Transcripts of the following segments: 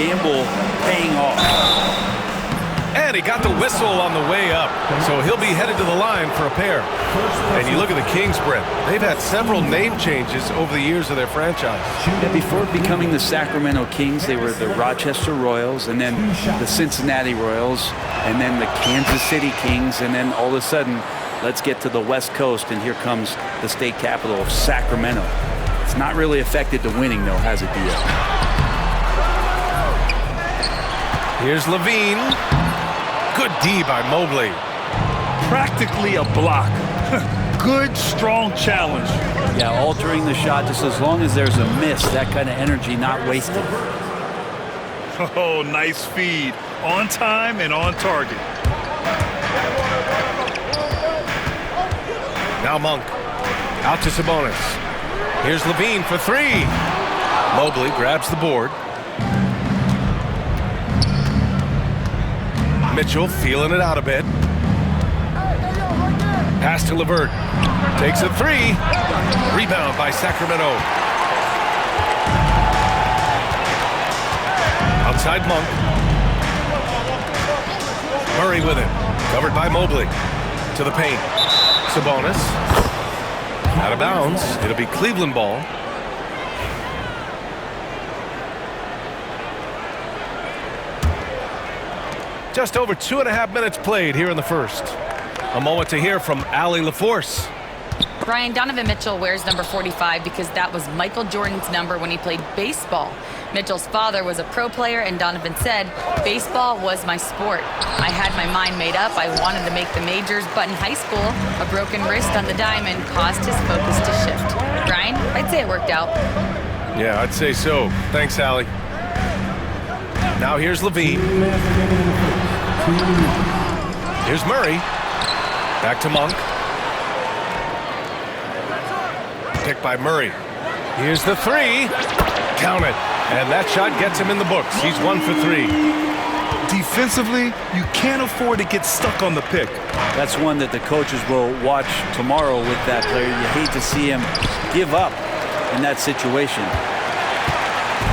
gamble paying off. And he got the whistle on the way up, so he'll be headed to the line for a pair. And you look at the Kings, Brent. They've had several name changes over the years of their franchise. Yeah, before becoming the Sacramento Kings, they were the Rochester Royals, and then the Cincinnati Royals, and then the Kansas City Kings, and then all of a sudden, let's get to the West Coast, and here comes the state capital of Sacramento. It's not really affected the winning, though, has it, Dio? Here's Levine. Good D by Mobley. Practically a block. Good, strong challenge. Yeah, altering the shot just as long as there's a miss, that kind of energy not wasted. Oh, nice feed. On time and on target. Now Monk. Out to Sabonis. Here's Levine for three. Mobley grabs the board. Mitchell feeling it out a bit. Pass to LeVert. Takes a three. Rebound by Sacramento. Outside Monk. Murray with it. Covered by Mobley. To the paint. Sabonis. Out of bounds. It'll be Cleveland ball. Just over 2.5 minutes played here in the first. A moment to hear from Allie LaForce. Brian, Donovan Mitchell wears number 45 because that was Michael Jordan's number when he played baseball. Mitchell's father was a pro player, and Donovan said, "Baseball was my sport. I had my mind made up. I wanted to make the majors, but in high school, a broken wrist on the diamond caused his focus to shift." Brian, I'd say it worked out. Yeah, I'd say so. Thanks, Allie. Now here's Levine. Here's Murray. Back to Monk. Picked by Murray. Here's the three. Count it. And that shot gets him in the books. He's 1 for 3. Defensively, you can't afford to get stuck on the pick. That's one that the coaches will watch tomorrow with that player. You hate to see him give up in that situation.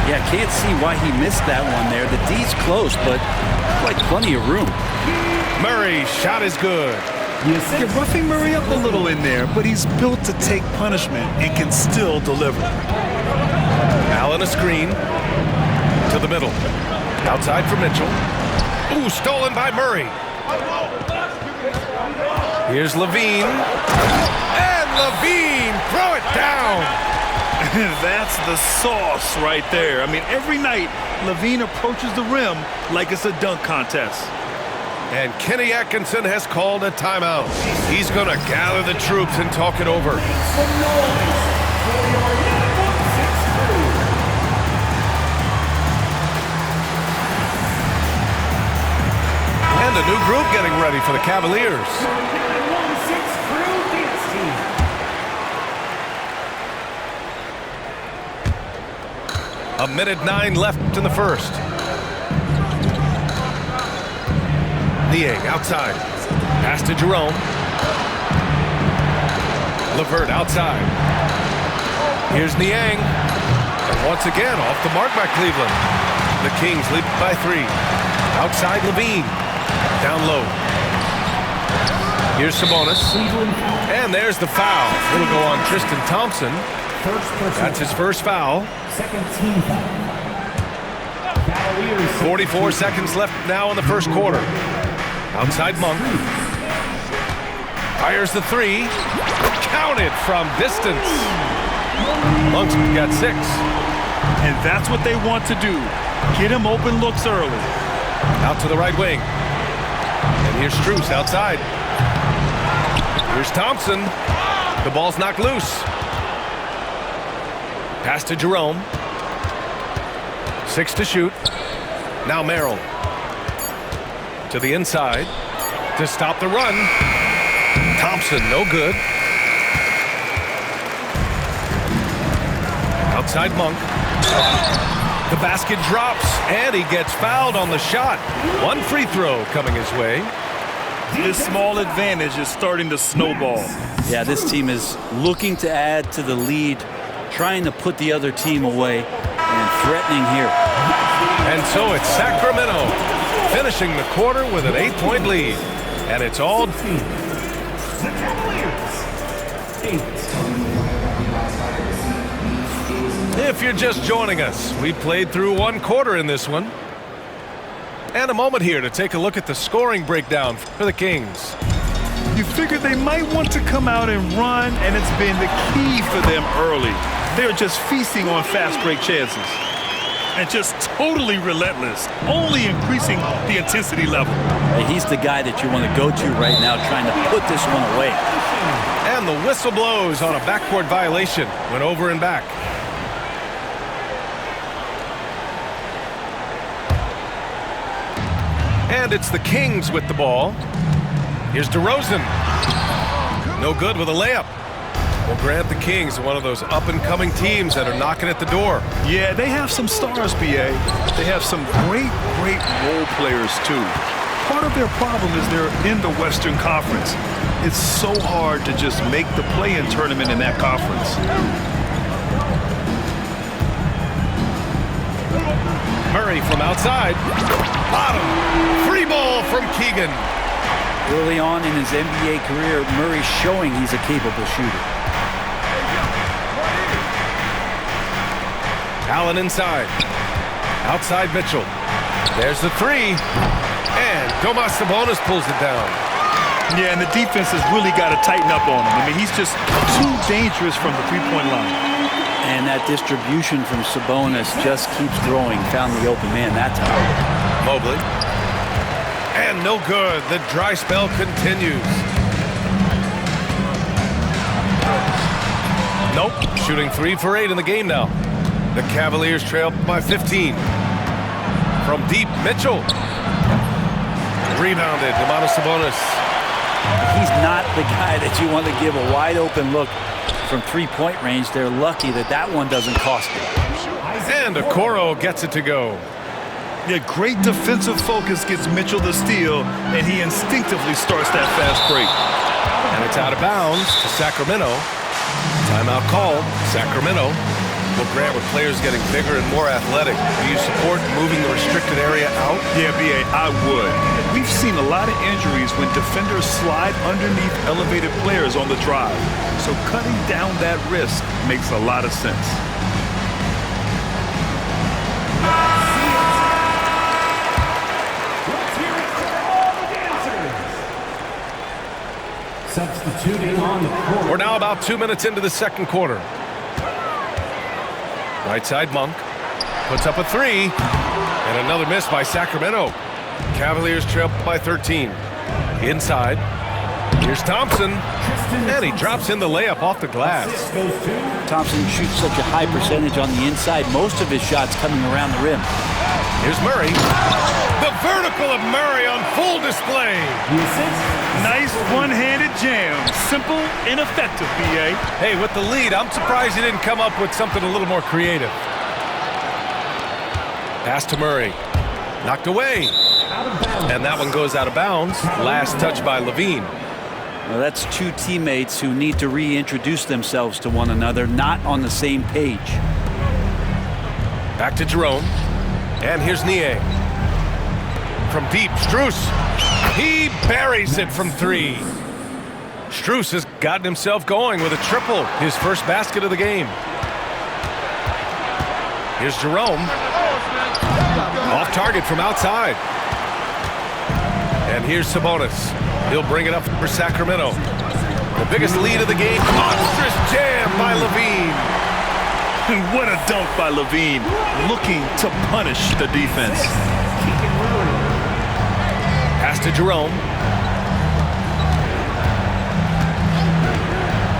Yeah, can't see why he missed that one there. The D's close, but like plenty of room. Murray, shot is good. You're roughing Murray up a little in there, but he's built to take punishment and can still deliver. Allen a screen. To the middle. Outside for Mitchell. Ooh, stolen by Murray. Here's Levine. And Levine, throw it down. That's the sauce right there. I mean, every night, Levine approaches the rim like it's a dunk contest. And Kenny Atkinson has called a timeout. He's going to gather the troops and talk it over. And a new group getting ready for the Cavaliers. A minute 9 left in the first. Niang outside. Pass to Jerome. LeVert outside. Here's Niang. And once again, off the mark by Cleveland. The Kings lead by 3. Outside Levine. Down low. Here's Sabonis. And there's the foul. It'll go on Tristan Thompson. That's his first foul. Second team foul. 44 seconds left now in the first quarter. Outside Monk. Fires the three. Counted from distance. Monk's got 6. And that's what they want to do. Get him open looks early. Out to the right wing. And here's Strus outside. Here's Thompson. The ball's knocked loose. Pass to Jerome. 6 to shoot. Now Merrill. To the inside. To stop the run. Thompson, no good. Outside Monk. The basket drops, and he gets fouled on the shot. One free throw coming his way. This small advantage is starting to snowball. Yeah, this team is looking to add to the lead, trying to put the other team away, and threatening here. And so it's Sacramento finishing the quarter with an 8-point lead. And it's all... The Cavaliers, 8. If you're just joining us, we played through one quarter in this one. And a moment here to take a look at the scoring breakdown for the Kings. You figured they might want to come out and run, and it's been the key for them early. They're just feasting on fast break chances. And just totally relentless, only increasing the intensity level. Hey, he's the guy that you want to go to right now trying to put this one away. And the whistle blows on a backcourt violation. Went over and back. And it's the Kings with the ball. Here's DeRozan. No good with a layup. We'll grant the Kings one of those up-and-coming teams that are knocking at the door. Yeah, they have some stars, B.A. They have some great role players, too. Part of their problem is they're in the Western Conference. It's so hard to just make the play-in tournament in that conference. Murray from outside. Bottom. Free ball from Keegan. Early on in his NBA career, Murray's showing he's a capable shooter. Allen inside. Outside Mitchell. There's the three. And Domas Sabonis pulls it down. Yeah, and the defense has really got to tighten up on him. I mean, he's just too dangerous from the three-point line. And that distribution from Sabonis just keeps throwing. Found the open man that time. Mobley. And no good. The dry spell continues. Nope. Shooting 3 for 8 in the game now. The Cavaliers trail by 15. From deep, Mitchell. Rebounded, Domantas Sabonis. He's not the guy that you want to give a wide open look from three-point range. They're lucky that that one doesn't cost them. And Okoro gets it to go. Yeah, great defensive focus gets Mitchell the steal, and he instinctively starts that fast break. And it's out of bounds to Sacramento. Timeout called. Sacramento will grant with players getting bigger and more athletic. Do you support moving the restricted area out? Yeah, B.A., I would. We've seen a lot of injuries when defenders slide underneath elevated players on the drive. So cutting down that risk makes a lot of sense. Let's hear it for all the dancers. Substituting on the court. We're now about 2 minutes into the second quarter. Right side, Monk puts up a three, and another miss by Sacramento. Cavaliers trail by 13. Inside, here's Thompson, and he drops in the layup off the glass. Thompson shoots such a high percentage on the inside. Most of his shots coming around the rim. Here's Murray. The vertical of Murray on full display. Nice one-handed jam. Simple and effective, B.A. Hey, with the lead, I'm surprised he didn't come up with something a little more creative. Pass to Murray. Knocked away. And that one goes out of bounds. Last touch by Levine. Well, that's two teammates who need to reintroduce themselves to one another, not on the same page. Back to Jerome. And here's Niang. From deep, Strus. He buries it from three. Strus has gotten himself going with a triple, his first basket of the game. Here's Jerome. Off target from outside. And here's Sabonis. He'll bring it up for Sacramento. The biggest lead of the game. Monstrous jam by Levine. What a dunk by Levine, looking to punish the defense. Pass to Jerome.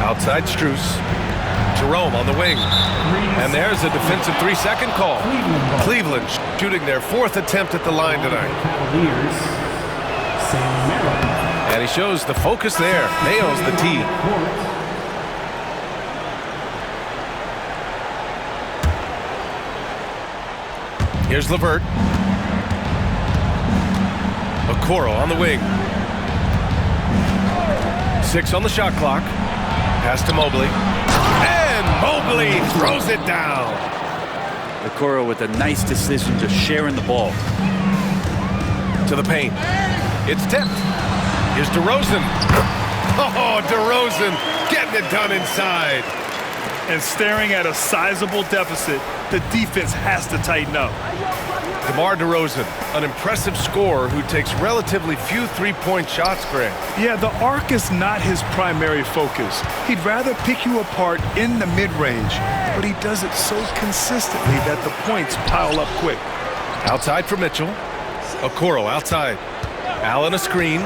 Outside Strus. Jerome on the wing. And there's a defensive 3-second call. Cleveland shooting their fourth attempt at the line tonight. And he shows the focus there. Nails the tee. Here's LeVert. Okoro on the wing. 6 on the shot clock. Pass to Mobley. And Mobley throws it down. Okoro with a nice decision to share in the ball. To the paint. It's tipped. Here's DeRozan. Oh, DeRozan getting it done inside. And staring at a sizable deficit, the defense has to tighten up. DeMar DeRozan, an impressive scorer who takes relatively few three-point shots, Grant. Yeah, the arc is not his primary focus. He'd rather pick you apart in the mid-range, but he does it so consistently that the points pile up quick. Outside for Mitchell. Okoro outside. Allen a screen.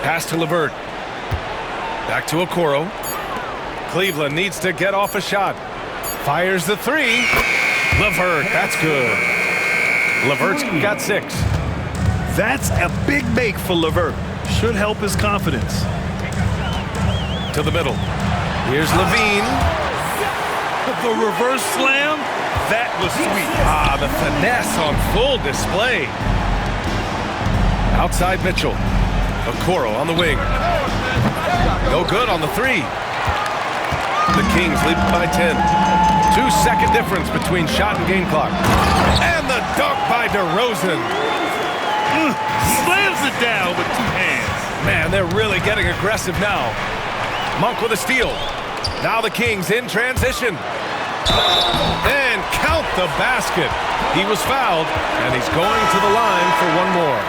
Pass to LeVert. Back to Okoro. Cleveland needs to get off a shot. Fires the three. LeVert, that's good. LeVert's got 6. That's a big make for LeVert. Should help his confidence. To the middle. Here's Levine. The reverse slam, that was sweet. Ah, the finesse on full display. Outside Mitchell. Okoro on the wing. No good on the 3. The Kings lead by 10. 2-second difference between shot and game clock. And the dunk by DeRozan. Slams it down with 2 hands. Man, they're really getting aggressive now. Monk with a steal. Now the Kings in transition. And count the basket. He was fouled, and he's going to the line for one more.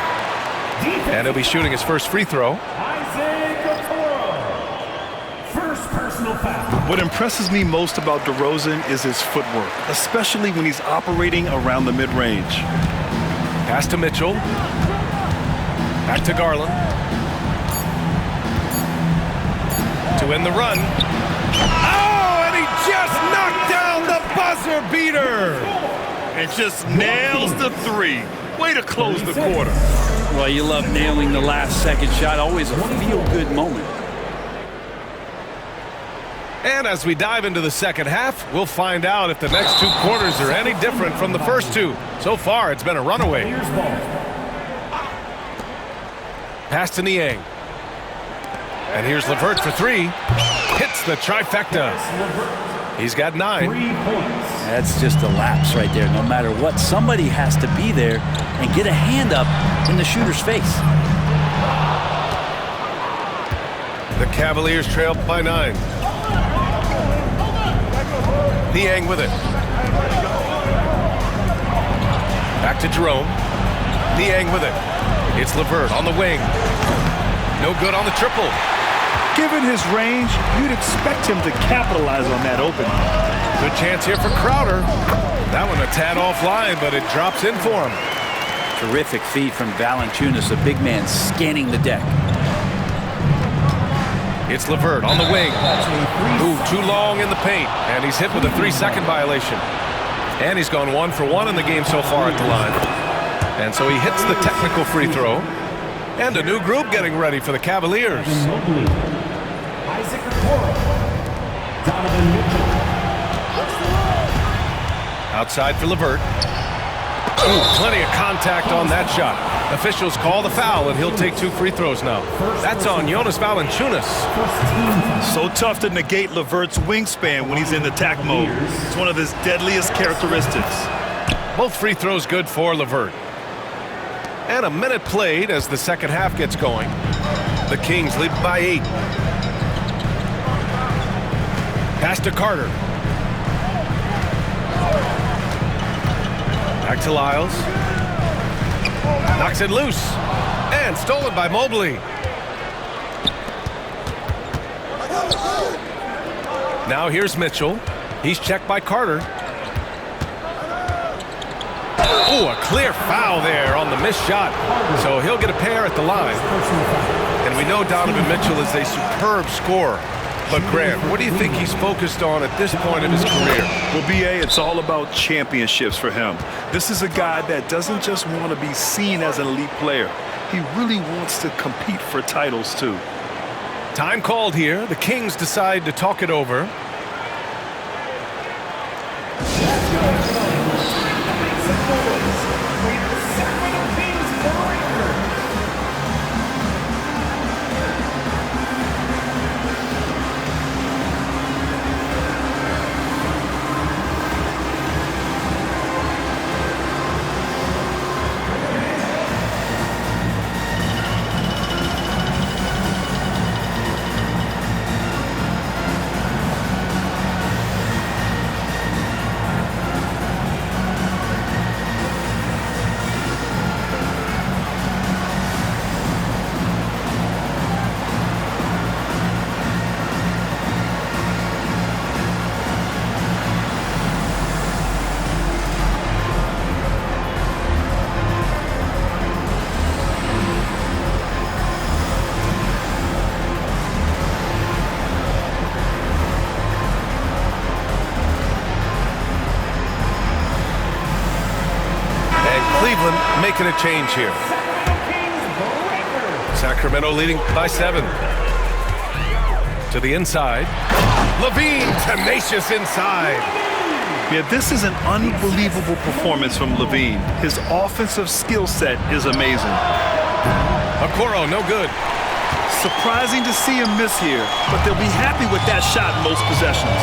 And he'll be shooting his first free throw. Isaac Okoro. First personal foul. What impresses me most about DeRozan is his footwork, especially when he's operating around the mid-range. Pass to Mitchell. Back to Garland. To end the run. Oh, and he just knocked down the buzzer beater. And just nails the 3. Way to close the quarter. Well, you love nailing the last second shot. Always a feel-good moment. And as we dive into the second half, we'll find out if the next 2 quarters are any different from the first 2. So far, it's been a runaway. Here's ball. Pass to Niang. And here's LeVert for 3. Hits the trifecta. He's got 9. 3 points. That's just a lapse right there. No matter what, somebody has to be there and get a hand up in the shooter's face. The Cavaliers trail by 9. Niang with it. Back to Jerome. Niang with it. It's LeVert on the wing. No good on the triple. Given his range, you'd expect him to capitalize on that opening. Good chance here for Crowder. That one a tad offline, but it drops in for him. Terrific feed from Valanciunas, a big man scanning the deck. It's LeVert on the wing. Ooh, too long in the paint, and he's hit with a 3-second violation. And he's gone 1 for 1 in the game so far at the line. And so he hits the technical free throw. And a new group getting ready for the Cavaliers. Mobley. Isaac Okoro. Donovan Mitchell. Outside for LeVert. Ooh, plenty of contact on that shot. Officials call the foul, and he'll take 2 free throws now. That's on Jonas Valanciunas. So tough to negate LeVert's wingspan when he's in attack mode. It's one of his deadliest characteristics. Both free throws good for LeVert. And a minute played as the second half gets going. The Kings lead by 8. Pass to Carter. Back to Lyles. Knocks it loose. And stolen by Mobley. Now here's Mitchell. He's checked by Carter. Oh, a clear foul there on the missed shot. So he'll get a pair at the line. And we know Donovan Mitchell is a superb scorer. But Grant, what do you think he's focused on at this point in his career? Well, B.A., it's all about championships for him. This is a guy that doesn't just want to be seen as an elite player. He really wants to compete for titles, too. Time called here. The Kings decide to talk it over. Cleveland making a change here. Sacramento leading by 7. To the inside. Levine, tenacious inside. Yeah, this is an unbelievable performance from Levine. His offensive skill set is amazing. Okoro, no good. Surprising to see him miss here, but they'll be happy with that shot in most possessions.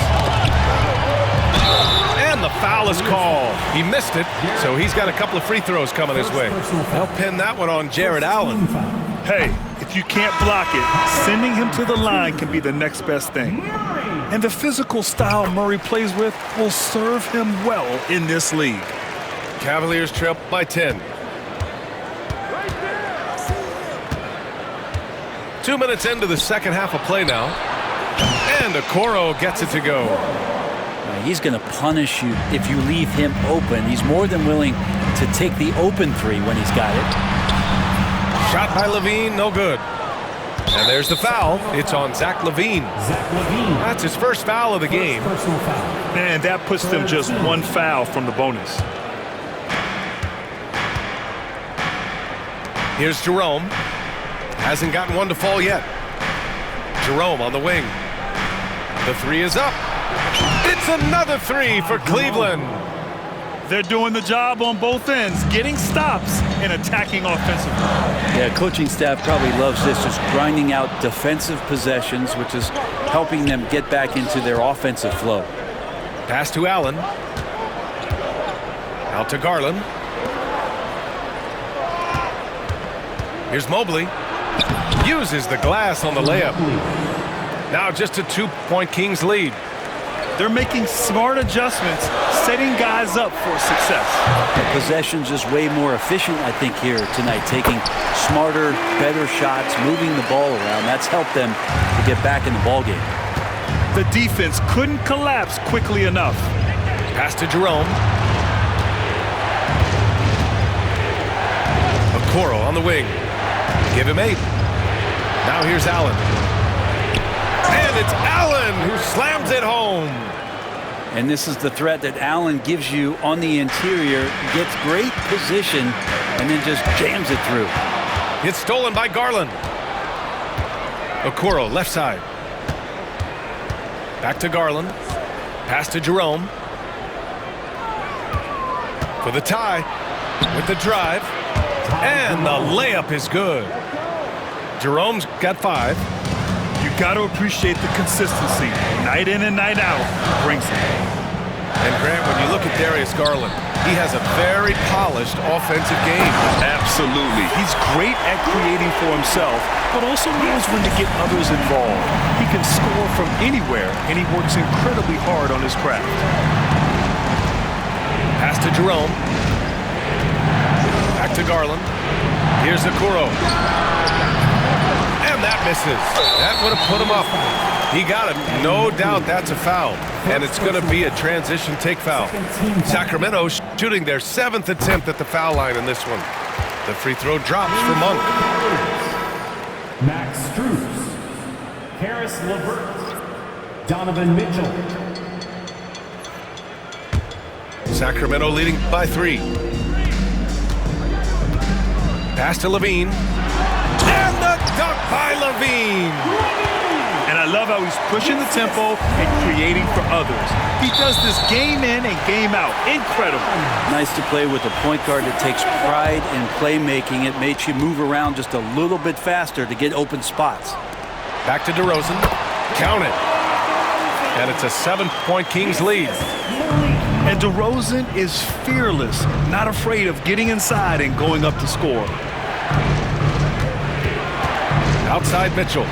And the foul is called. He missed it, so he's got a couple of free throws coming his way. They'll pin that one on Jared Allen. Hey, if you can't block it, sending him to the line can be the next best thing. And the physical style Murray plays with will serve him well in this league. Cavaliers trail by 10. 2 minutes into the second half of play now. And Okoro gets it to go. He's going to punish you if you leave him open. He's more than willing to take the open three when he's got it. Shot by Levine, no good. And there's the foul. It's on Zach Levine. That's his first foul of the game. And that puts them just one foul from the bonus. Here's Jerome. Hasn't gotten one to fall yet. Jerome on the wing. The three is up. It's another three for Cleveland. They're doing the job on both ends, getting stops and attacking offensively. Yeah, coaching staff probably loves this, just grinding out defensive possessions, which is helping them get back into their offensive flow. Pass to Allen. Out to Garland. Here's Mobley. Uses the glass on the layup. Now just a 2-point Kings lead. They're making smart adjustments, setting guys up for success. The possession's just way more efficient, I think, here tonight, taking smarter, better shots, moving the ball around. That's helped them to get back in the ballgame. The defense couldn't collapse quickly enough. Pass to Jerome. Okoro on the wing. Give him 8. Now here's Allen. And it's Allen who slams it home. And this is the threat that Allen gives you on the interior. Gets great position and then just jams it through. It's stolen by Garland. Okoro left side. Back to Garland. Pass to Jerome. For the tie. With the drive. And the layup is good. Jerome's got 5. You got to appreciate the consistency. Night in and night out brings it. And Grant, when you look at Darius Garland, he has a very polished offensive game. Absolutely. He's great at creating for himself, but also knows when to get others involved. He can score from anywhere, and he works incredibly hard on his craft. Pass to Jerome. Back to Garland. Here's Okoro. And that misses. That would have put him up. He got it. No doubt that's a foul. And it's going to be a transition take foul. Sacramento shooting their 7th attempt at the foul line in this one. The free throw drops for Monk. Max Strus, Harris LeVert, Donovan Mitchell. Sacramento leading by 3. Pass to Levine. And the dunk by Levine. And I love how he's pushing the tempo and creating for others. He does this game in and game out. Incredible. Nice to play with a point guard that takes pride in playmaking. It makes you move around just a little bit faster to get open spots. Back to DeRozan. Count it. And it's a 7-point Kings lead. And DeRozan is fearless, not afraid of getting inside and going up to score. Outside Mitchell.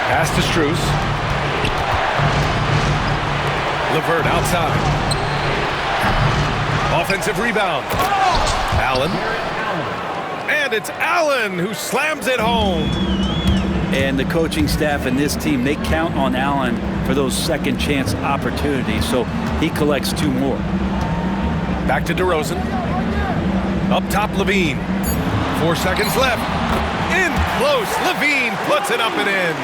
Pass to Strus. LeVert outside. Offensive rebound. Allen. And it's Allen who slams it home. And the coaching staff and this team, they count on Allen for those second chance opportunities, so he collects 2 more. Back to DeRozan. Up top, Levine. 4 seconds left. In close. Levine puts it up and in.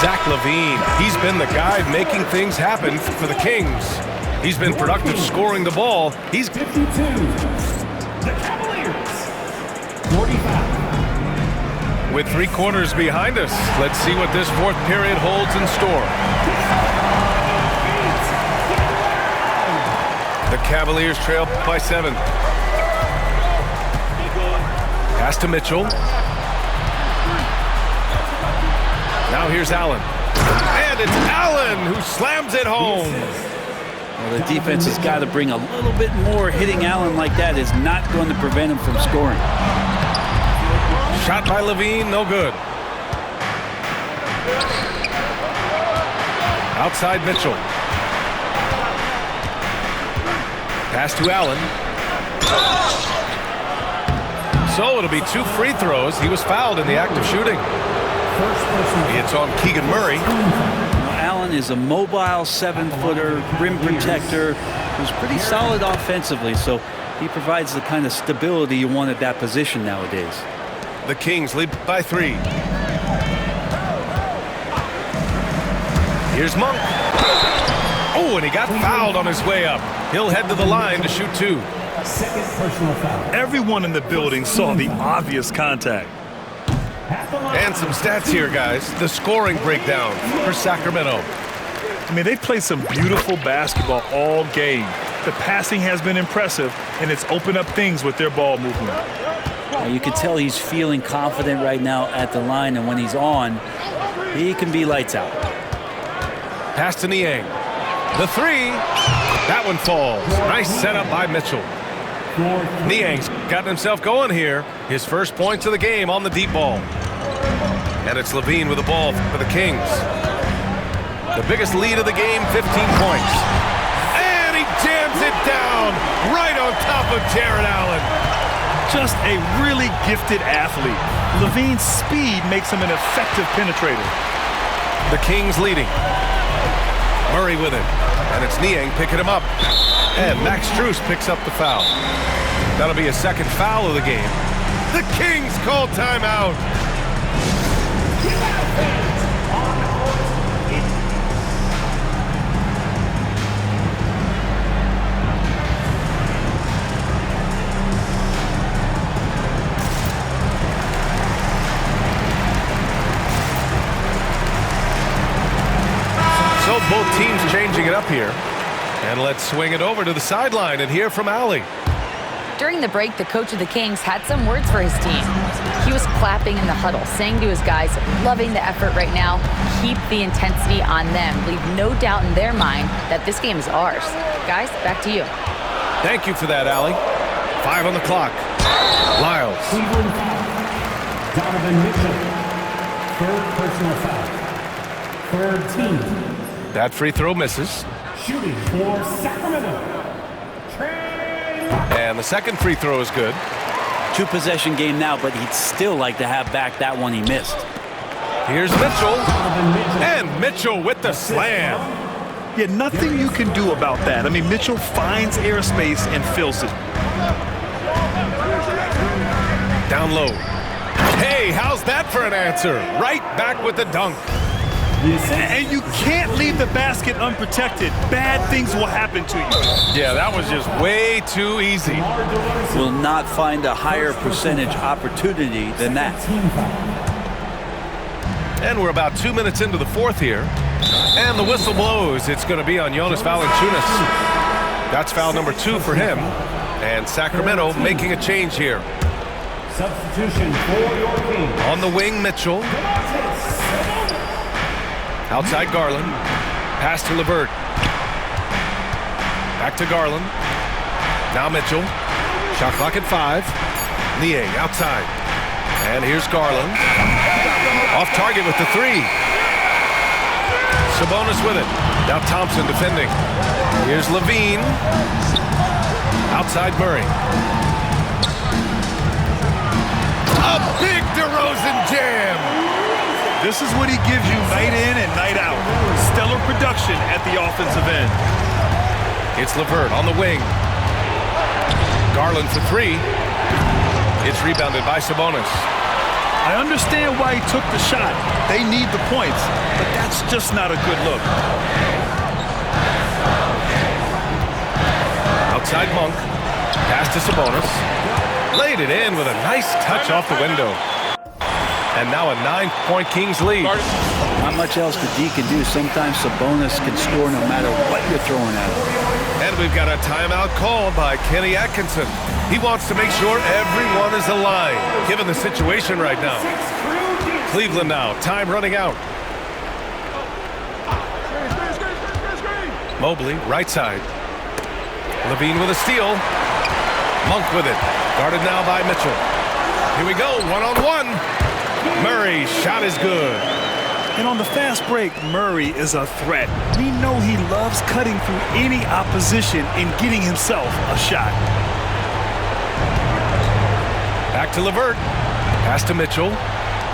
Zach LaVine, he's been the guy making things happen for the Kings. He's been productive scoring the ball. He's 52. The Cavaliers. 45. with 3 quarters behind us. Let's see what this fourth period holds in store. The Cavaliers trail by 7. Pass to Mitchell. Now here's Allen. And it's Allen who slams it home. Well, the defense has got to bring a little bit more. Hitting Allen like that is not going to prevent him from scoring. Shot by LaVine, no good. Outside Mitchell. Pass to Allen. So it'll be 2 free throws. He was fouled in the act of shooting. It's on Keegan Murray. Allen is a mobile 7-footer, rim protector, who's pretty solid offensively, so he provides the kind of stability you want at that position nowadays. The Kings lead by 3. Here's Monk. Oh, and he got fouled on his way up. He'll head to the line to shoot 2. Second personal foul. Everyone in the building saw the obvious contact. And some stats here, guys. The scoring breakdown for Sacramento. I mean, they played some beautiful basketball all game. The passing has been impressive, and it's opened up things with their ball movement. You can tell he's feeling confident right now at the line, and when he's on, he can be lights out. Pass to Niang. The 3. That one falls. Nice setup by Mitchell. Niang's gotten himself going here. His first points of the game on the deep ball. And it's LaVine with the ball for the Kings. The biggest lead of the game, 15 points. And he jams it down right on top of Jared Allen. Just a really gifted athlete. LaVine's speed makes him an effective penetrator. The Kings leading. Murray with it. And it's Niang picking him up. And Max Strus picks up the foul. That'll be a second foul of the game. The Kings call timeout. So both teams changing it up here. And let's swing it over to the sideline and hear from Allie. During the break, the coach of the Kings had some words for his team. He was clapping in the huddle, saying to his guys, loving the effort right now, keep the intensity on them. Leave no doubt in their mind that this game is ours. Guys, back to you. Thank you for that, Allie. 5 on the clock. Lyles. Cleveland foul. Donovan Mitchell. Third personal foul. Third team. That free throw misses. Shooting for Sacramento. And the second free throw is good. 2-possession game now, but he'd still like to have back that one he missed. Here's Mitchell. And Mitchell with the slam. Yeah, nothing you can do about that. I mean, Mitchell finds airspace and fills it. Down low. Hey, how's that for an answer? Right back with the dunk. And you can't leave the basket unprotected. Bad things will happen to you. Yeah, that was just way too easy. Will not find a higher percentage opportunity than that. And we're about 2 minutes into the fourth here. And the whistle blows. It's going to be on Jonas Valanciunas. That's foul number 2 for him. And Sacramento making a change here. Substitution for your team. On the wing, Mitchell. Outside Garland. Pass to LeVert. Back to Garland. Now Mitchell. Shot clock at 5. Niang outside. And here's Garland. Off target with the 3. Sabonis with it. Now Thompson defending. Here's LaVine. Outside Murray. A big DeRozan jam. This is what he gives you night in and night out. Stellar production at the offensive end. It's LeVert on the wing. Garland for 3. It's rebounded by Sabonis. I understand why he took the shot. They need the points, but that's just not a good look. Outside Monk. Pass to Sabonis. Laid it in with a nice touch off the window. And now a 9-point Kings lead. Not much else the D can do. Sometimes Sabonis can score no matter what you're throwing at him. And we've got a timeout called by Kenny Atkinson. He wants to make sure everyone is aligned, given the situation right now. Cleveland now, time running out. Mobley, right side. Levine with a steal. Monk with it. Guarded now by Mitchell. Here we go, one-on-one. Murray's shot is good. And on the fast break, Murray is a threat. We know he loves cutting through any opposition and getting himself a shot. Back to LeVert. Pass to Mitchell.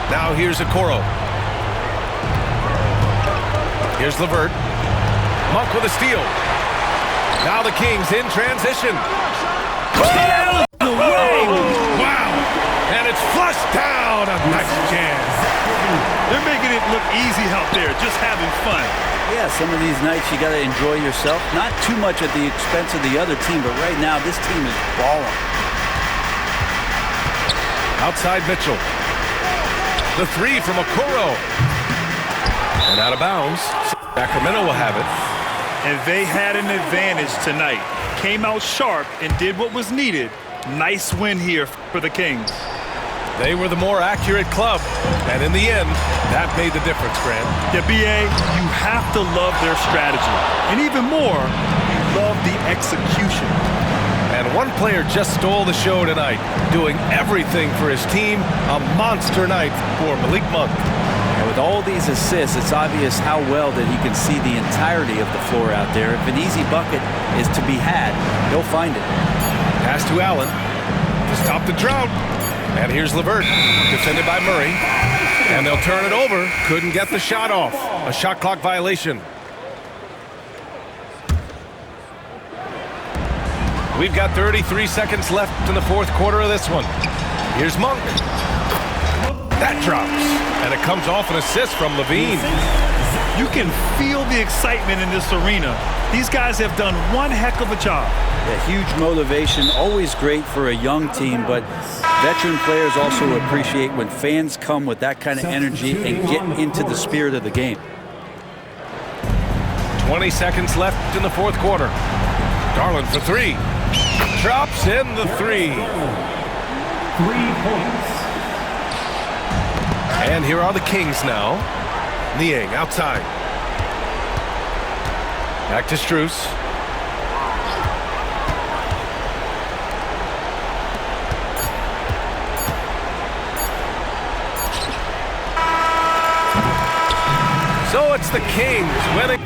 Now here's Okoro. Here's LeVert. Monk with a steal. Now the Kings in transition. Wow! And it's flushed down. A nice jam. They're making it look easy out there, just having fun. Yeah, some of these nights you got to enjoy yourself. Not too much at the expense of the other team, but right now this team is balling. Outside Mitchell. The three from Okoro. And out of bounds. Sacramento will have it. And they had an advantage tonight. Came out sharp and did what was needed. Nice win here for the Kings. They were the more accurate club. And in the end, that made the difference, Grant. Yeah, B.A., you have to love their strategy. And even more, you love the execution. And one player just stole the show tonight, doing everything for his team. A monster night for Malik Monk. And with all these assists, it's obvious how well that he can see the entirety of the floor out there. If an easy bucket is to be had, he'll find it. Pass to Allen to stop the drought. And here's LeVert, defended by Murray. And they'll turn it over. Couldn't get the shot off. A shot clock violation. We've got 33 seconds left in the fourth quarter of this one. Here's Monk. That drops. And it comes off an assist from Levine. You can feel the excitement in this arena. These guys have done one heck of a job. Yeah, huge motivation, always great for a young team, but veteran players also appreciate when fans come with that kind of energy and get into the spirit of the game. 20 seconds left in the fourth quarter. Garland for three. Drops in the three. 3 points. And here are the Kings now. Niang outside. Back to Strus. So it's the Kings winning.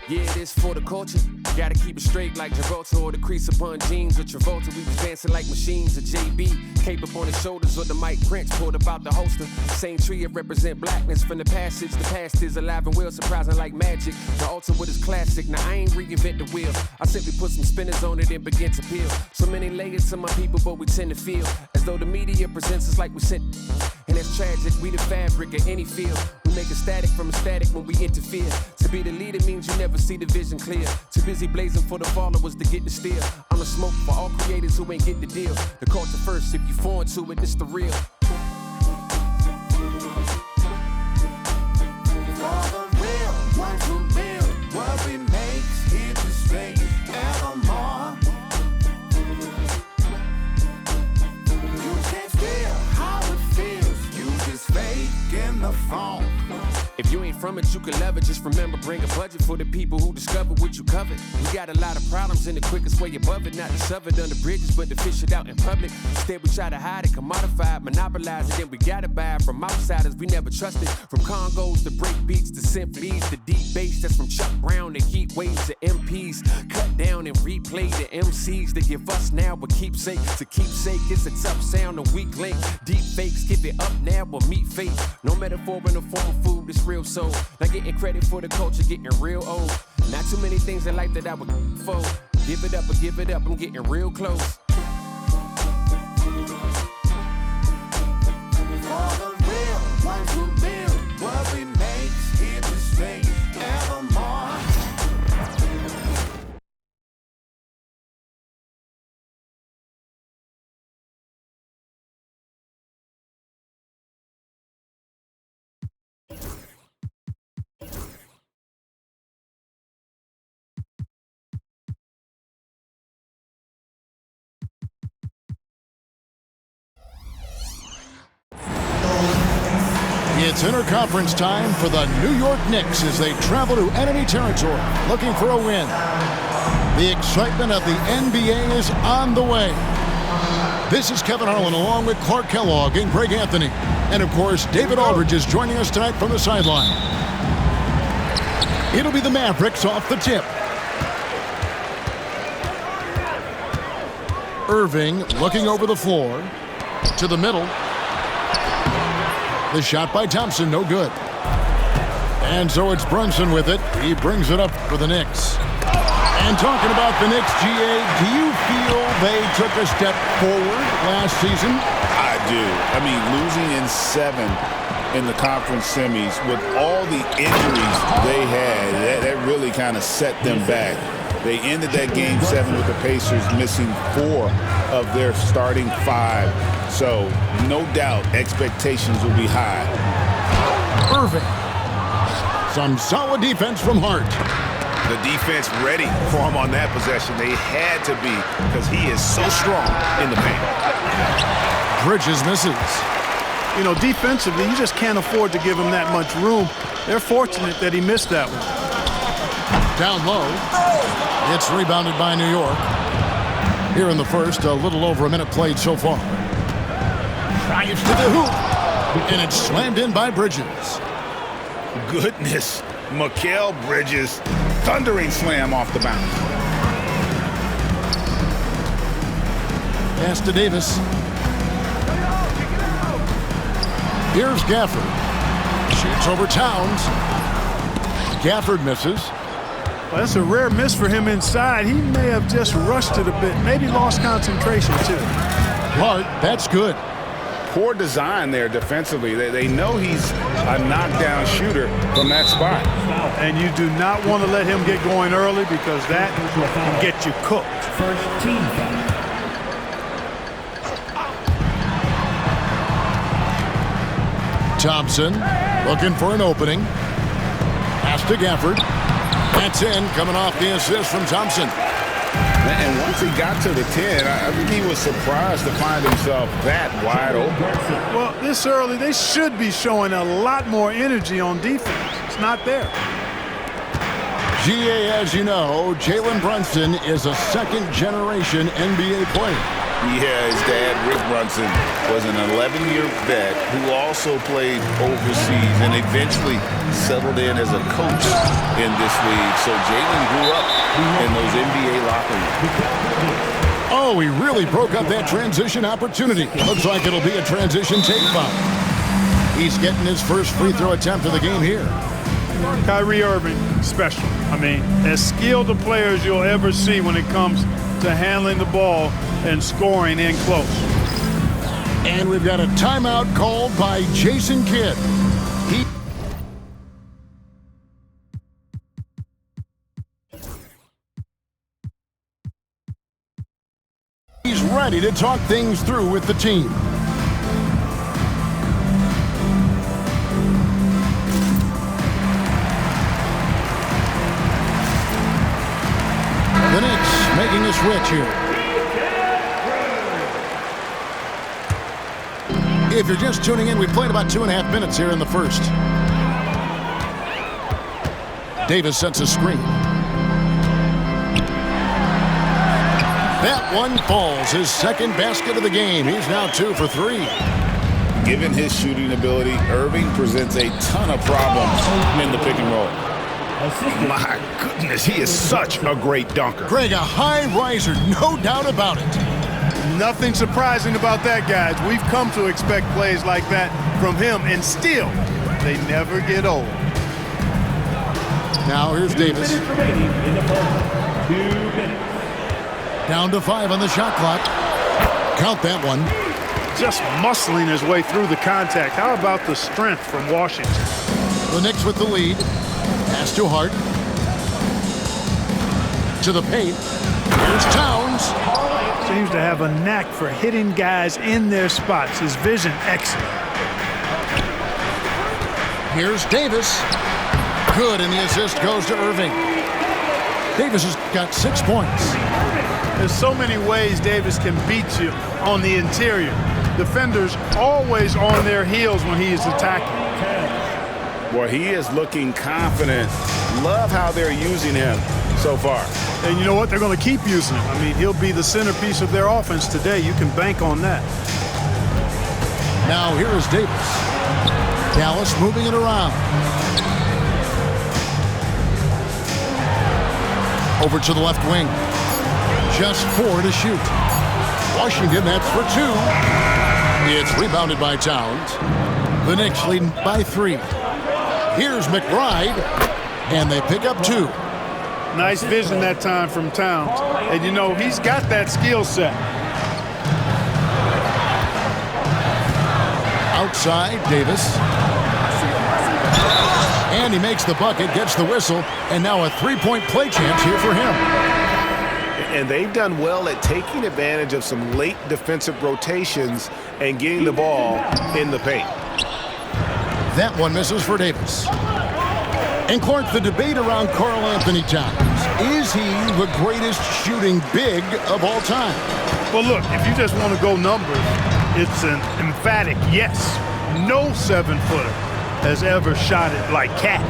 Yeah, it is for the culture. Gotta keep it straight like Travolta or the crease upon jeans with Travolta. We was dancing like machines at JB. Cape up on his shoulders with the Mike Prince pulled about the holster. Same tree, it represent blackness from the passage. The past is alive and well, surprising like magic. The altar with his classic. Now I ain't reinvent the wheel. I simply put some spinners on it and begin to peel. So many layers to my people, but we tend to feel as though the media presents us like we sent. And that's tragic, we the fabric of any field. We make a static from a static when we interfere. To be the leader means you never see the vision clear. Too busy blazing for the followers to get the steal. I'm the smoke for all creators who ain't get the deal. The culture first, if you foreign to it, it's the real. If you ain't get from it, you can love it. Just remember, bring a budget for the people who discover what you covered. We got a lot of problems, and the quickest way above it, not to shove it under bridges, but to fish it out in public. Instead, we try to hide it, commodify it, monopolize it, then we gotta buy it from outsiders we never trusted. From Congos to break beats to symphonies to deep bass, that's from Chuck Brown to heat waves to MPs. Cut down and replay the MCs that give us now, but keepsake to keepsake. It's a tough sound, a weak link. Deep fakes, give it up now or meet fate. No metaphor in the form of food, it's real soul. Not getting credit for the culture, getting real old. Not too many things in life that I would for. Give it up or give it up, I'm getting real close. For the real ones who build what we make, here to stay evermore. It's interconference time for the New York Knicks as they travel to enemy territory looking for a win. The excitement of the NBA is on the way. This is Kevin Harlan along with Clark Kellogg and Greg Anthony. And of course, David Aldridge is joining us tonight from the sideline. It'll be the Mavericks off the tip. Irving looking over the floor to the middle. The shot by Thompson, no good. And so it's Brunson with it. He brings it up for the Knicks. And talking about the Knicks, GA, do you feel they took a step forward last season? I do. I mean, losing in 7 in the conference semis with all the injuries they had, that really kind of set them back. They ended that Game 7 with the Pacers missing 4 of their starting 5. So, no doubt, expectations will be high. Irving. Some solid defense from Hart. The defense ready for him on that possession. They had to be because he is so strong in the paint. Bridges misses. You know, defensively, you just can't afford to give him that much room. They're fortunate that he missed that one. Down low. It's rebounded by New York. Here in the first, a little over a minute played so far. Drives to the hoop. And it's slammed in by Bridges. Goodness. Mikal Bridges. Thundering slam off the bounce. Pass to Davis. Here's Gafford. Shoots over Towns. Gafford misses. Well, that's a rare miss for him inside. He may have just rushed it a bit. Maybe lost concentration, too. Hart, that's good. Poor design there defensively. They know he's a knockdown shooter from that spot. And you do not want to let him get going early because that can get you cooked. First team foul. Thompson looking for an opening. Pass to Gafford. That's in, coming off the assist from Thompson. And once he got to the 10, I think he was surprised to find himself that wide open. Well, this early, they should be showing a lot more energy on defense. It's not there. GA, as you know, Jalen Brunson is a second-generation NBA player. Yeah, his dad, Rick Brunson, was an 11-year vet who also played overseas and eventually settled in as a coach in this league. So Jalen grew up in those NBA locker rooms. Oh, he really broke up that transition opportunity. Looks like it'll be a transition take foul. He's getting his first free throw attempt of the game here. Kyrie Irving, special. I mean, as skilled a player as you'll ever see when it comes to handling the ball and scoring in close. And we've got a timeout called by Jason Kidd. He's ready to talk things through with the team. The Knicks making a switch here. If you're just tuning in, we played about 2.5 minutes here in the first. Davis sets a screen. That one falls, his second basket of the game. He's now 2 for 3. Given his shooting ability, Irving presents a ton of problems in the pick and roll. My goodness, he is such a great dunker. Greg, a high riser, no doubt about it. Nothing surprising about that, guys. We've come to expect plays like that from him, and still, they never get old. Now here's Davis. 2 minutes remaining in the ball. 2 minutes. Down to 5 on the shot clock. Count that one. Just muscling his way through the contact. How about the strength from Washington? The Knicks with the lead. Pass to Hart. To the paint. Here's Towns. Seems to have a knack for hitting guys in their spots. His vision excellent. Here's Davis. Good, and the assist goes to Irving. Davis has got 6 points. There's so many ways Davis can beat you on the interior. Defenders always on their heels when he is attacking. Well, he is looking confident. Love how they're using him so far. And you know what? They're going to keep using him. I mean, he'll be the centerpiece of their offense today. You can bank on that. Now here is Davis. Dallas moving it around. Over to the left wing. Just 4 to shoot. Washington, that's for 2. It's rebounded by Towns. The Knicks leading by 3. Here's McBride, and they pick up 2. Nice vision that time from Towns. And, you know, he's got that skill set. Outside, Davis. And he makes the bucket, gets the whistle, and now a 3-point play chance here for him. And they've done well at taking advantage of some late defensive rotations and getting the ball in the paint. That one misses for Davis. And Clark, the debate around Karl Anthony Towns. Is he the greatest shooting big of all time? Well, look, if you just want to go numbers, it's an emphatic yes. No 7-footer has ever shot it like Cat.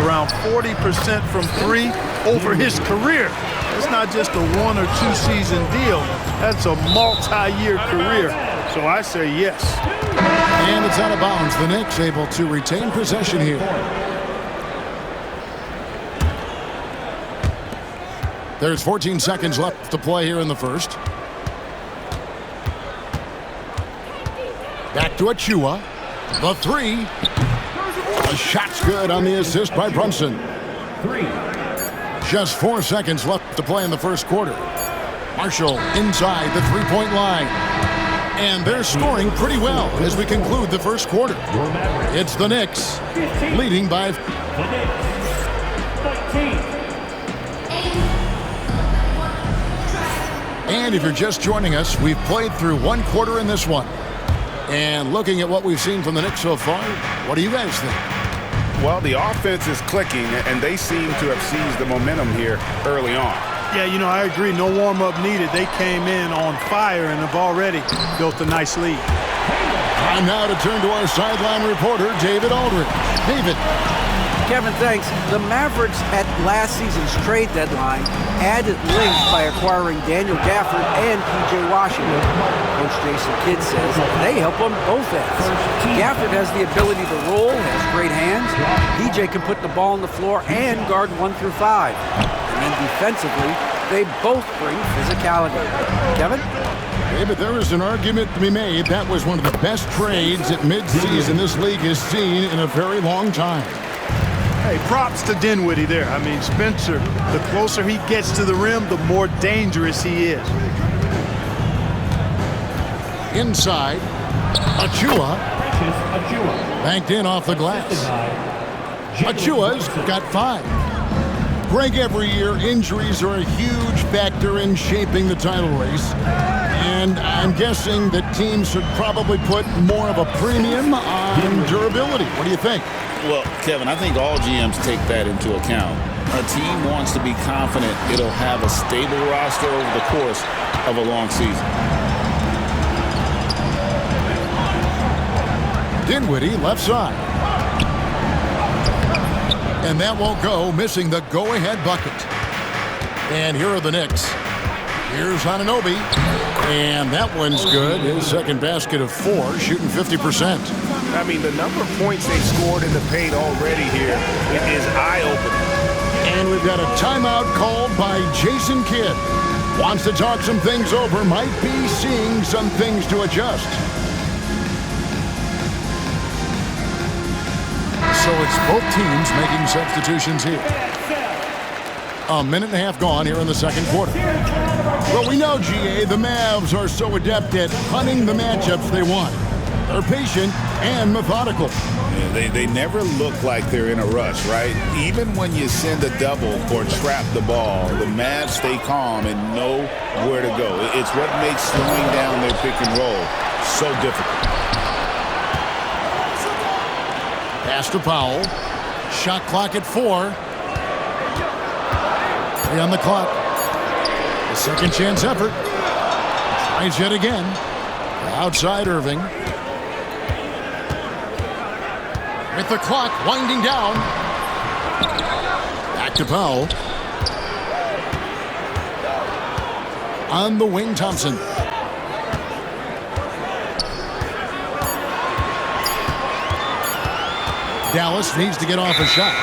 Around 40% from 3 over his career. It's not just a 1 or 2 season deal. That's a multi-year career. So I say yes. And it's out of bounds. The Knicks able to retain possession here. There's 14 seconds left to play here in the first. Back to Achua. The 3. The shot's good on the assist by Brunson. 3. Just 4 seconds left to play in the first quarter. Marshall inside the 3-point line. And they're scoring pretty well as we conclude the first quarter. It's the Knicks leading by 19. And if you're just joining us, we've played through 1 quarter in this one. And looking at what we've seen from the Knicks so far, what do you guys think? Well, the offense is clicking, and they seem to have seized the momentum here early on. Yeah, you know, I agree. No warm-up needed. They came in on fire and have already built a nice lead. Time now to turn to our sideline reporter, David Aldridge. David. Kevin, thanks. The Mavericks at last season's trade deadline added length by acquiring Daniel Gafford and P.J. Washington. Coach Jason Kidd says they help on both ends. Gafford has the ability to roll, has great hands. P.J. can put the ball on the floor and guard 1 through 5. And then defensively, they both bring physicality. Kevin? David, there is an argument to be made. That was one of the best trades at midseason this league has seen in a very long time. Hey, props to Dinwiddie there. I mean, Spencer, the closer he gets to the rim, the more dangerous he is. Inside, Achua. Banked in off the glass. Achua's got 5. Greg, every year, injuries are a huge factor in shaping the title race. And I'm guessing that teams should probably put more of a premium on durability. What do you think? Well, Kevin, I think all GMs take that into account. A team wants to be confident it'll have a stable roster over the course of a long season. Dinwiddie, left side. And that won't go, missing the go-ahead bucket. And here are the Knicks. Here's Anunoby. And that one's good. His second basket of 4, shooting 50%. I mean, the number of points they've scored in the paint already here is eye-opening. And we've got a timeout called by Jason Kidd. Wants to talk some things over, might be seeing some things to adjust. So it's both teams making substitutions here. A minute and a half gone here in the second quarter. Well, we know, GA, the Mavs are so adept at hunting the matchups they want. They're patient and methodical. Yeah, they never look like they're in a rush, right? Even when you send a double or trap the ball, the Mavs stay calm and know where to go. It's what makes slowing down their pick and roll so difficult. Pass to Powell. Shot clock at 4. 3 on the clock. A second chance effort. Tries yet again. Outside Irving. With the clock winding down. Back to Powell. On the wing, Thompson. Dallas needs to get off a shot.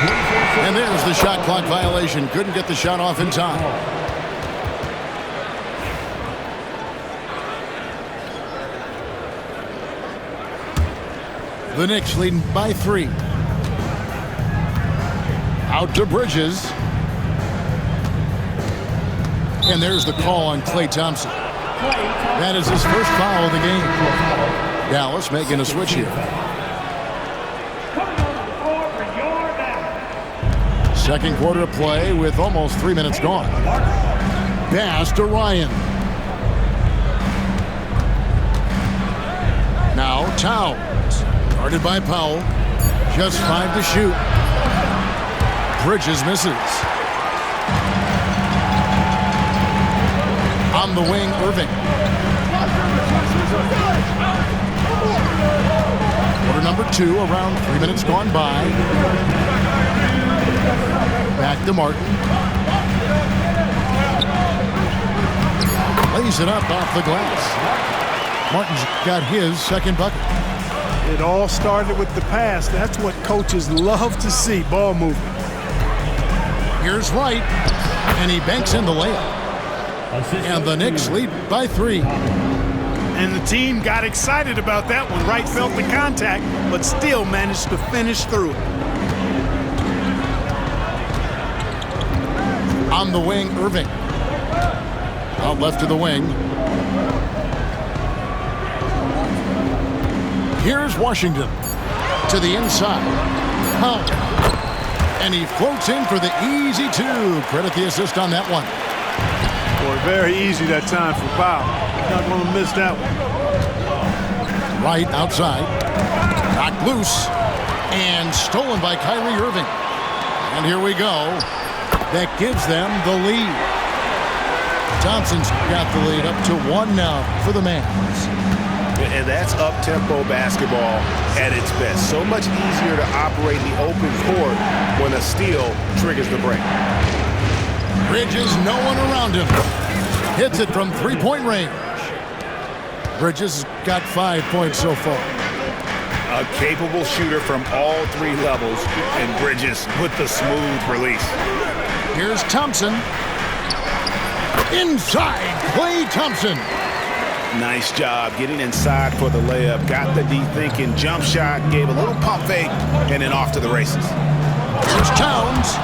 And there's the shot clock violation. Couldn't get the shot off in time. The Knicks leading by 3. Out to Bridges. And there's the call on Klay Thompson. That is his first foul of the game. Dallas making a switch here. Second quarter of play with almost 3 minutes gone. Pass to Ryan. Now Towns. Guarded by Powell. Just 5 to shoot. Bridges misses. On the wing, Irving. Quarter number 2, around 3 minutes gone by. Back to Martin. Lays it up off the glass. Martin's got his second bucket. It all started with the pass. That's what coaches love to see, ball movement. Here's Wright, and he banks in the layup. And the Knicks lead by 3. And the team got excited about that one. Wright felt the contact, but still managed to finish through it. On the wing, Irving. Out left to the wing. Here's Washington to the inside. Powell. And he floats in for the easy 2. Credit the assist on that one. Boy, very easy that time for Powell. Not going to miss that one. Right outside. Knocked loose. And stolen by Kyrie Irving. And here we go. That gives them the lead. Thompson's got the lead up to 1 now for the Mavs. And that's up-tempo basketball at its best. So much easier to operate the open court when a steal triggers the break. Bridges, no one around him. Hits it from 3-point range. Bridges got 5 points so far. A capable shooter from all 3 levels, and Bridges with the smooth release. Here's Thompson. Inside, Klay Thompson. Nice job getting inside for the layup. Got the deep thinking jump shot, gave a little pump fake, and then off to the races. Here's Towns.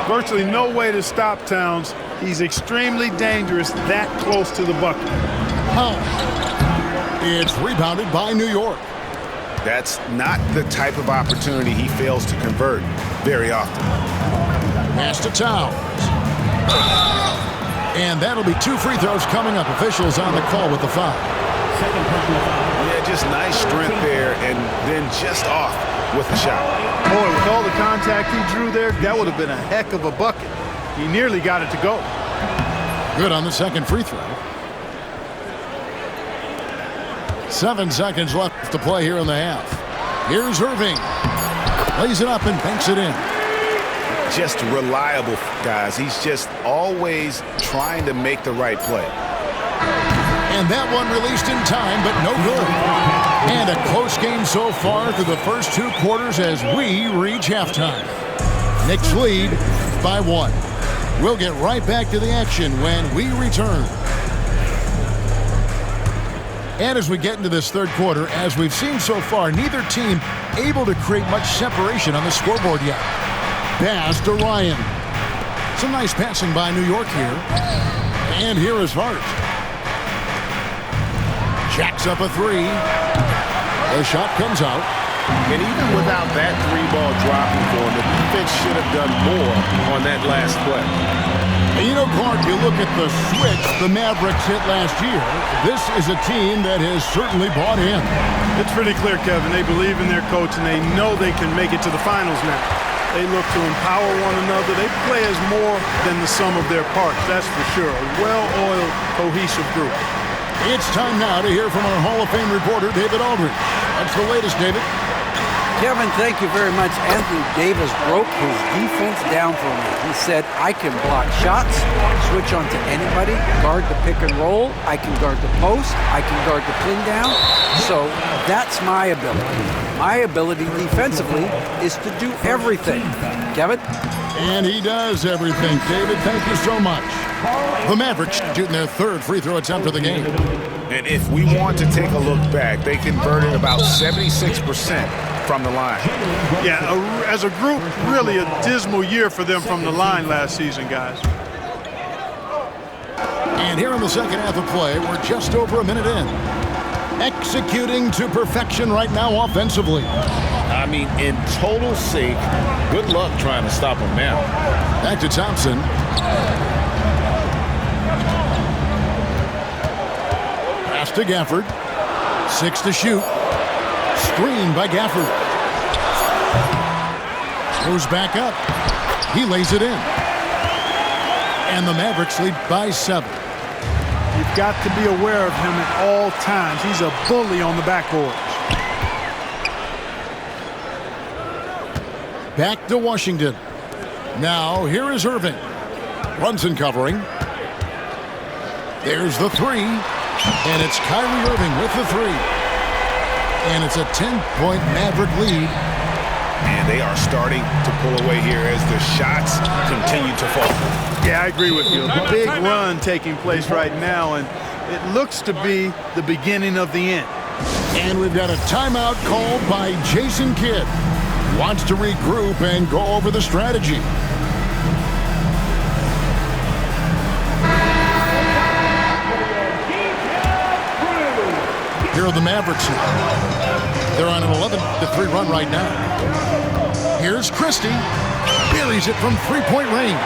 Virtually no way to stop Towns. He's extremely dangerous that close to the bucket. It's rebounded by New York. That's not the type of opportunity he fails to convert very often. Pass to Towns. And that'll be 2 free throws coming up. Officials on the call with the foul. Yeah, just nice strength there, and then just off with the shot. Boy, with all the contact he drew there, that would have been a heck of a bucket. He nearly got it to go. Good on the second free throw. 7 seconds left to play here in the half. Here's Irving. Lays it up and banks it in. just reliable, guys. He's just always trying to make the right play. And that one released in time, but no good. And a close game so far through the first 2 quarters as we reach halftime. Knicks lead by 1. We'll get right back to the action when we return. And as we get into this third quarter, as we've seen so far, neither team able to create much separation on the scoreboard yet. Pass to Ryan. Some nice passing by New York here. And here is Hart. Jacks up a 3. The shot comes out. And even without that 3-ball dropping for him, the defense should have done more on that last play. And you know, Clark, you look at the switch the Mavericks hit last year. This is a team that has certainly bought in. It's pretty clear, Kevin. They believe in their coach, and they know they can make it to the finals now. They look to empower one another. They play as more than the sum of their parts, that's for sure. A well-oiled, cohesive group. It's time now to hear from our Hall of Fame reporter, David Aldridge. What's the latest, David? Kevin, thank you very much. Anthony Davis broke his defense down for me. He said, I can block shots, switch on to anybody, guard the pick and roll, I can guard the post, I can guard the pin down. So that's my ability. My ability defensively is to do everything. Kevin? And he does everything. David, thank you so much. The Mavericks shooting their 3rd free throw attempt of the game. And if we want to take a look back, they converted about 76% from the line. Yeah, as a group, really a dismal year for them from the line last season, guys. And here in the second half of play, we're just over a minute in. Executing to perfection right now offensively. I mean, in total sync. Good luck trying to stop him now. Back to Thompson. Pass to Gafford. 6 to shoot. Screen by Gafford. Goes back up. He lays it in. And the Mavericks lead by 7. You've got to be aware of him at all times. He's a bully on the backboard. Back to Washington. Now here is Irving. Brunson covering. There's the 3. And it's Kyrie Irving with the 3. And it's a 10-point Maverick lead. And they are starting to pull away here as the shots continue to fall. Yeah, I agree with you. A big run taking place right now, and it looks to be the beginning of the end. And we've got a timeout called by Jason Kidd. Wants to regroup and go over the strategy. Here are the Mavericks. They're on an 11-3 run right now. Here's Christie. Buries it from 3-point range.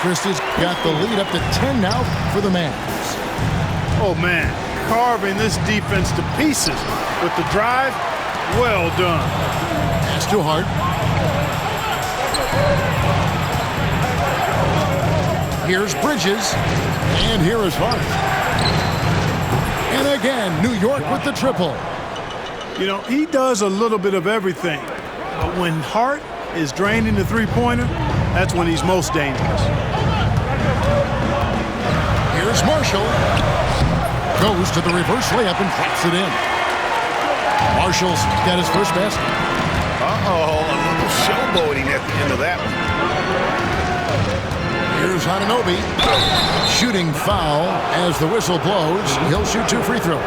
Christie's got the lead up to 10 now for the Mavs. Oh, man. Carving this defense to pieces with the drive. Well done. Pass to Hart. Here's Bridges. And here is Hart. And again, New York with the triple. You know, he does a little bit of everything. But when Hart is draining the three-pointer, that's when he's most dangerous. Here's Marshall. Goes to the reverse layup and drops it in. Marshall's got his first basket. Uh-oh, a little showboating at the end of that one. Here's Anunoby. Shooting foul as the whistle blows. He'll shoot 2 free throws.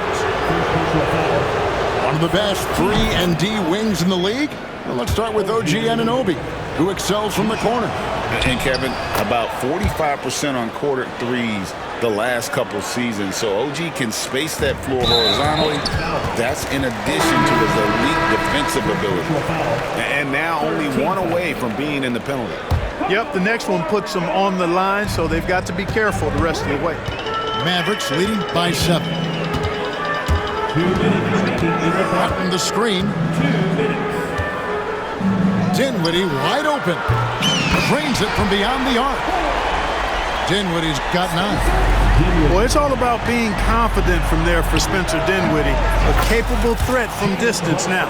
One of the best 3-and-D wings in the league. Well, let's start with OG Anunoby, who excels from the corner. And Kevin, about 45% on quarter threes the last couple seasons. So OG can space that floor horizontally. That's in addition to his elite defensive ability. And now only one away from being in the penalty. Yep, the next one puts them on the line, so they've got to be careful the rest of the way. Mavericks leading by 7. 2 minutes. Cutting the screen. 2 minutes. Dinwiddie wide open. Drains it from beyond the arc. Dinwiddie's got 9. Well, it's all about being confident from there for Spencer Dinwiddie. A capable threat from distance now.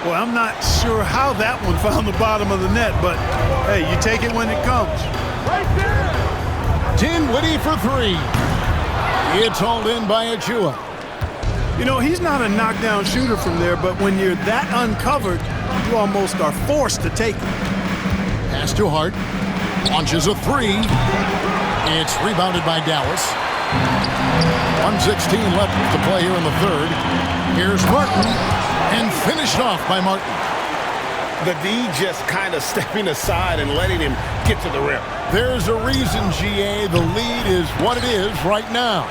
Well, I'm not sure how that one found the bottom of the net, but hey, you take it when it comes. Dinwiddie for three. It's hauled in by Achua. You know, he's not a knockdown shooter from there, but when you're that uncovered, you almost are forced to take it. Pass to Hart. Launches a three. It's rebounded by Dallas. 1:16 left to play here in the third. Here's Martin, and finished off by Martin. The D just kind of stepping aside and letting him get to the rim. There's a reason, GA, the lead is what it is right now.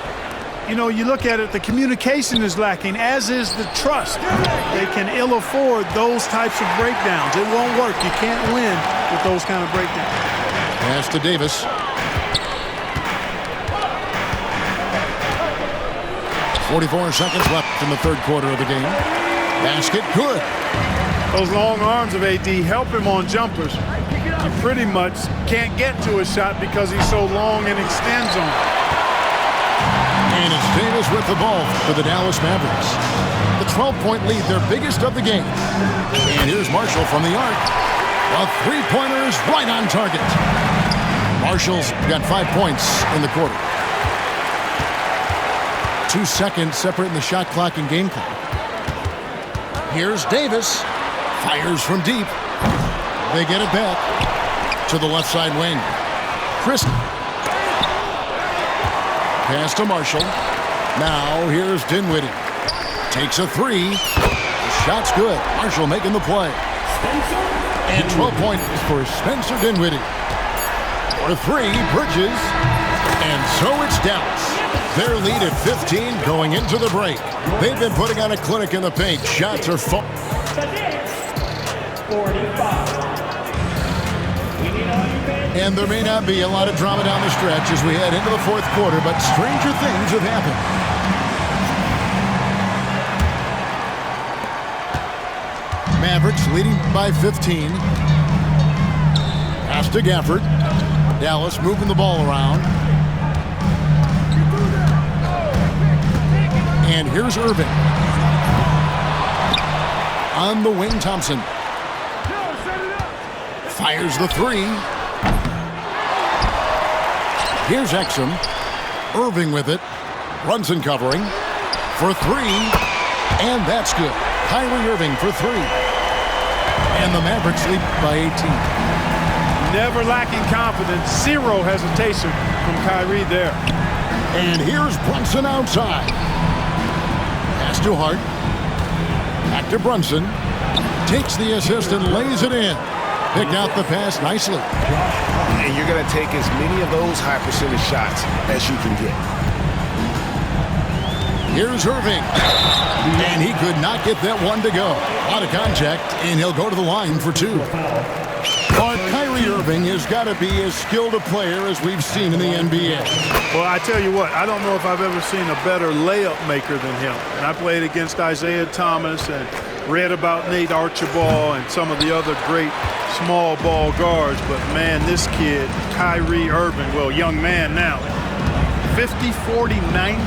You know, you look at it, the communication is lacking, as is the trust. They can ill afford those types of breakdowns. It won't work. You can't win with those kind of breakdowns. Pass to Davis. .44 seconds left in the third quarter of the game. Basket good. Those long arms of AD help him on jumpers. You pretty much can't get to a shot because he's so long and extends on it. And it's Davis with the ball for the Dallas Mavericks. The 12-point lead, their biggest of the game. And here's Marshall from the arc. A three-pointer is right on target. Marshall's got 5 points in the quarter. 2 seconds separating the shot clock and game clock. Here's Davis. Fires from deep. They get it back to the left side wing. Christie. Pass to Marshall. Now here's Dinwiddie. Takes a three. The shot's good. Marshall making the play. And 12 points for Spencer Dinwiddie. For three, Bridges. And so it's Dallas. Their lead at 15 going into the break. They've been putting on a clinic in the paint. Shots are falling. 45. And there may not be a lot of drama down the stretch as we head into the fourth quarter, but stranger things have happened. Mavericks leading by 15. Pass to Gafford. Dallas moving the ball around. And here's Irving. On the wing, Thompson. Fires the three. Here's Exum. Irving with it. Brunson covering. For three. And that's good. Kyrie Irving for three. And the Mavericks lead by 18. Never lacking confidence. Zero hesitation from Kyrie there. And here's Brunson outside. Pass to Hart. Back to Brunson. Takes the assist and lays it in. Picked out the pass nicely. And you're going to take as many of those high percentage shots as you can get. Here's Irving. And he could not get that one to go. A lot of contact, and he'll go to the line for two. But Kyrie Irving has got to be as skilled a player as we've seen in the NBA. Well, I tell you what, I don't know if I've ever seen a better layup maker than him. And I played against Isaiah Thomas and read about Nate Archibald and some of the other great small ball guards. But, man, this kid, Kyrie Irving, well, young man now, 50, 40, 90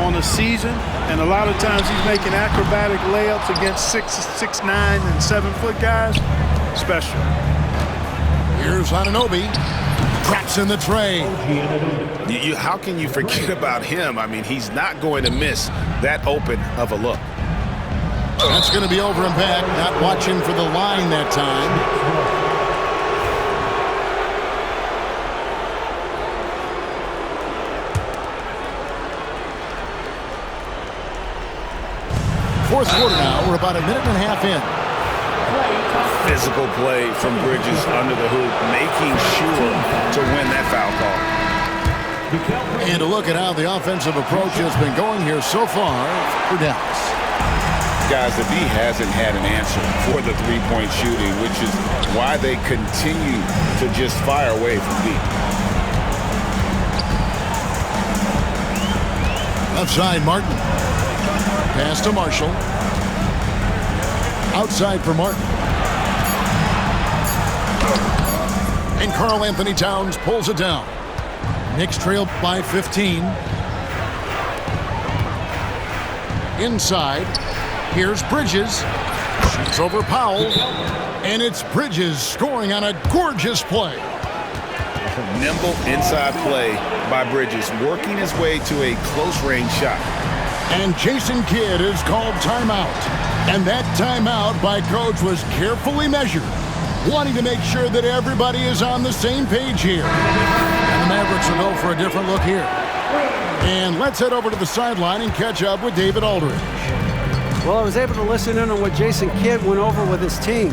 on a season. And a lot of times he's making acrobatic layups against 6'9" and 7-foot guys. Special. Here's Anunoby. Drops in the tray. How can you forget about him? I mean, he's not going to miss that open of a look. That's going to be over and back. Not watching for the line that time. Fourth quarter now. We're about a minute and a half in. Physical play from Bridges under the hoop, making sure to win that foul call. And to look at how the offensive approach has been going here so far for Dallas. Guys, the D hasn't had an answer for the three-point shooting, which is why they continue to just fire away from deep. Left side, Martin. Pass to Marshall. Outside for Martin. And Karl Anthony Towns pulls it down. Knicks trail by 15. Inside. Here's Bridges. It's over Powell. And it's Bridges scoring on a gorgeous play. Nimble inside play by Bridges, working his way to a close-range shot. And Jason Kidd is called timeout. And that timeout by Coach was carefully measured, wanting to make sure that everybody is on the same page here. And the Mavericks will go for a different look here. And let's head over to the sideline and catch up with David Aldridge. Well, I was able to listen in on what Jason Kidd went over with his team.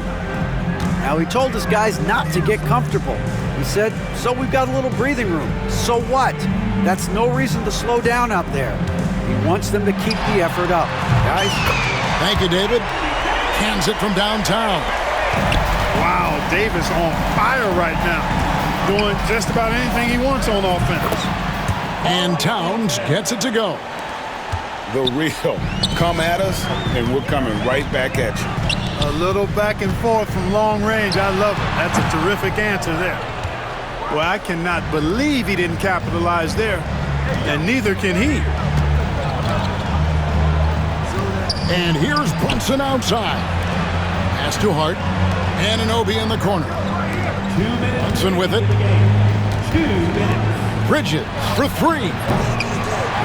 Now, he told his guys not to get comfortable. He said, so we've got a little breathing room. So what? That's no reason to slow down out there. He wants them to keep the effort up. Guys? Thank you, David. Cans it from downtown. Wow, Davis on fire right now. Doing just about anything he wants on offense. And Towns gets it to go. The real. Come at us, and we're coming right back at you. A little back and forth from long range. I love it. That's a terrific answer there. Well, I cannot believe he didn't capitalize there, and neither can he. And here's Brunson outside. Pass to Hart. Anunoby in the corner. 2 minutes. Brunson with it. 2 minutes. Bridges for three.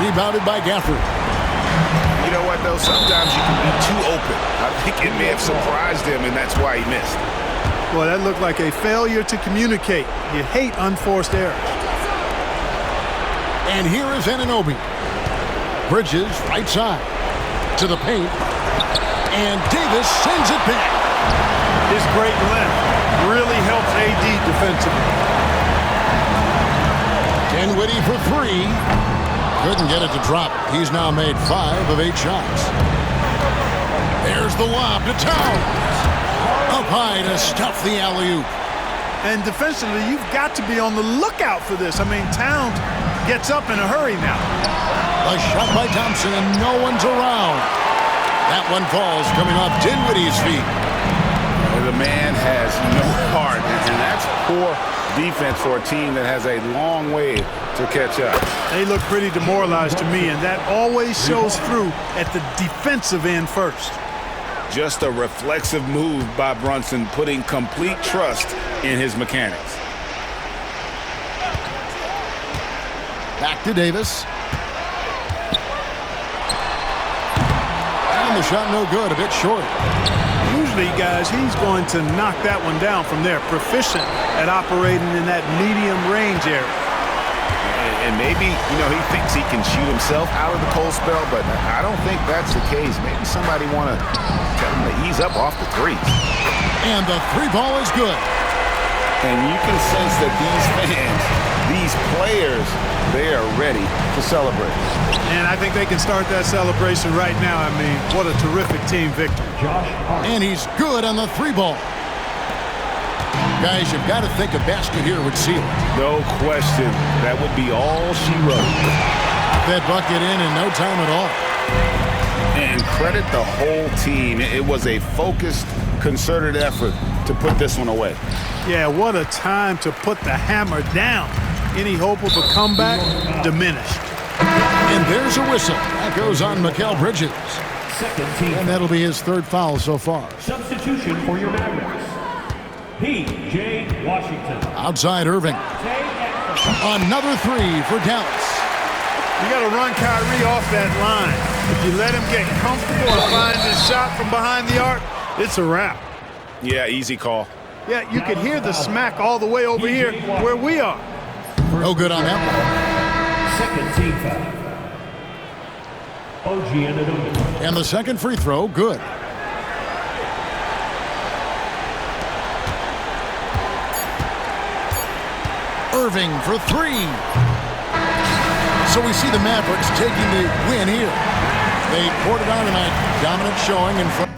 Rebounded by Gafford. You know what, though? Sometimes you can be too open. I think it may have surprised him, and that's why he missed. Well, that looked like a failure to communicate. You hate unforced errors. And here is Anunoby. Bridges right side to the paint. And Davis sends it back. His great length really helps AD defensively. Dinwiddie for three. Couldn't get it to drop. He's now made 5 of 8 shots. There's the lob to Towns. Up high to stuff the alley-oop. And defensively, you've got to be on the lookout for this. I mean, Towns gets up in a hurry now. A shot by Thompson, and no one's around. That one falls coming off Dinwiddie's feet. The man has no heart, and that's poor defense for a team that has a long way to catch up. They look pretty demoralized to me, and that always shows through at the defensive end first. Just a reflexive move by Brunson, putting complete trust in his mechanics. Back to Davis. And the shot no good, a bit short. Usually, guys, he's going to knock that one down from there. Proficient at operating in that medium range area. And maybe, you know, he thinks he can shoot himself out of the cold spell, but I don't think that's the case. Maybe somebody want to tell him to ease up off the threes. And the three ball is good. And you can sense that these fans, these players, they are ready to celebrate. And I think they can start that celebration right now. I mean, what a terrific team victory. And he's good on the three ball. Guys, you've got to think a basket here would seal it. No question. That would be all she wrote. That bucket in no time at all. And credit the whole team. It was a focused, concerted effort to put this one away. Yeah, what a time to put the hammer down. Any hope of a comeback diminished. And there's a whistle. That goes on Mikal Bridges. Second team. And that'll be his third foul so far. Substitution for your Mavericks. P.J. Washington. Outside Irving. Another three for Dallas. You got to run Kyrie off that line. If you let him get comfortable and find his shot from behind the arc, it's a wrap. Yeah, easy call. Yeah, you could hear the smack all the way over here where we are. No good on that one. Second team foul. OG Anunoby. And the second free throw, good. Irving for three. So we see the Mavericks taking the win here. They poured it on tonight. Dominant showing in front.